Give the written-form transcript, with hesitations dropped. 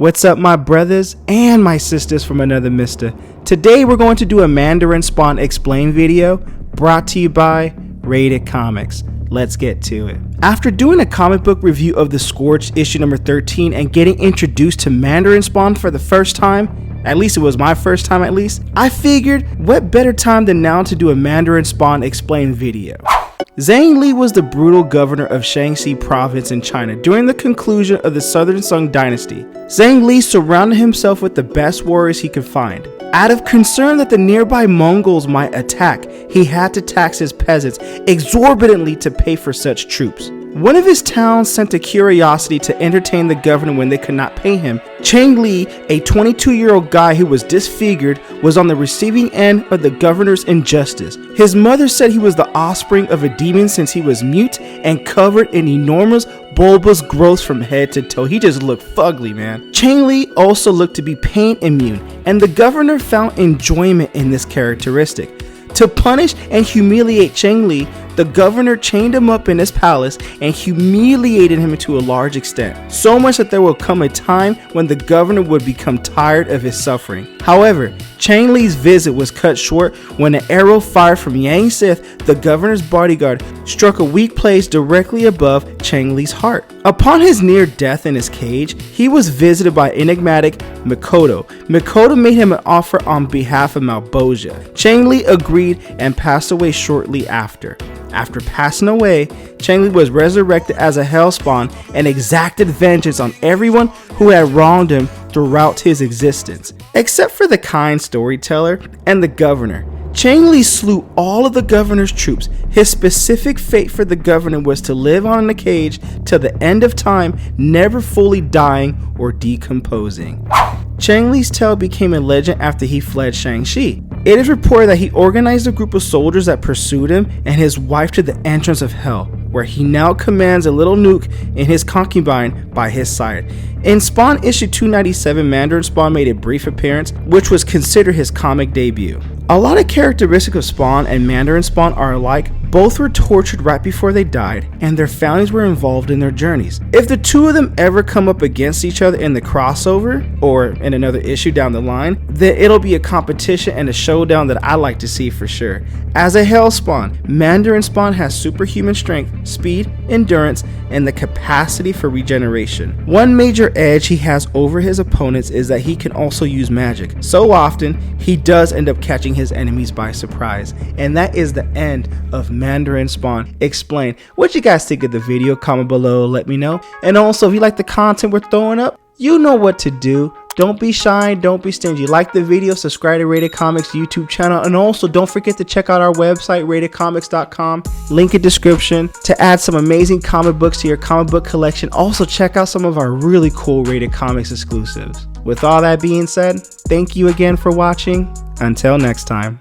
What's up, my brothers and my sisters from another mister? Today we're going to do a Mandarin Spawn Explain video brought to you by Rated Comics. Let's get to it. After doing a comic book review of The Scorched issue number 13 and getting introduced to Mandarin Spawn for the first time, at least it was my first time at least, I figured what better time than now to do a Mandarin Spawn Explain video. Zhang Li was the brutal governor of Shaanxi province in China during the conclusion of the Southern Song dynasty. Zhang Li surrounded himself with the best warriors he could find. Out of concern that the nearby Mongols might attack, he had to tax his peasants exorbitantly to pay for such troops. One of his towns sent a curiosity to entertain the governor when they could not pay him. Cheng Li, a 22-year-old guy who was disfigured, was on the receiving end of the governor's injustice. His mother said he was the offspring of a demon since he was mute and covered in enormous bulbous growths from head to toe. He just looked fugly, man. Cheng Li also looked to be pain immune, and the governor found enjoyment in this characteristic. To punish and humiliate Cheng Li, the governor chained him up in his palace and humiliated him to a large extent, so much that there will come a time when the governor would become tired of his suffering. However, Cheng Li's visit was cut short when an arrow fired from Yang Sith, the governor's bodyguard, struck a weak place directly above Cheng Li's heart. Upon his near death in his cage, he was visited by enigmatic Mikoto. Mikoto made him an offer on behalf of Malbosia. Cheng Li agreed and passed away shortly after. After passing away, Cheng Li was resurrected as a Hellspawn and exacted vengeance on everyone who had wronged him throughout his existence. Except for the kind storyteller and the governor, Cheng Li slew all of the governor's troops. His specific fate for the governor was to live on in a cage till the end of time, never fully dying or decomposing. Cheng Li's tale became a legend after he fled Shaanxi. It is reported that he organized a group of soldiers that pursued him and his wife to the entrance of hell, where he now commands a little nuke and his concubine by his side. In Spawn issue 297, Mandarin Spawn made a brief appearance, which was considered his comic debut. A lot of characteristics of Spawn and Mandarin Spawn are alike. Both were tortured right before they died, and their families were involved in their journeys. If the two of them ever come up against each other in the crossover, or in another issue down the line, then it'll be a competition and a showdown that I like to see for sure. As a Hellspawn, Mandarin Spawn has superhuman strength, speed, endurance, and the capacity for regeneration. One major edge he has over his opponents is that he can also use magic. So often, he does end up catching his enemies by surprise. And that is the end of Mandarin Spawn Explain. What you guys think of the video? Comment below, let me know. And also, if you like the content we're throwing up, you know what to do. Don't be shy, don't be stingy. Like the video, subscribe to Rated Comics YouTube channel, and also don't forget to check out our website, ratedcomics.com. Link in description to add some amazing comic books to your comic book collection. Also, check out some of our really cool Rated Comics exclusives. With all that being said, thank you again for watching. Until next time.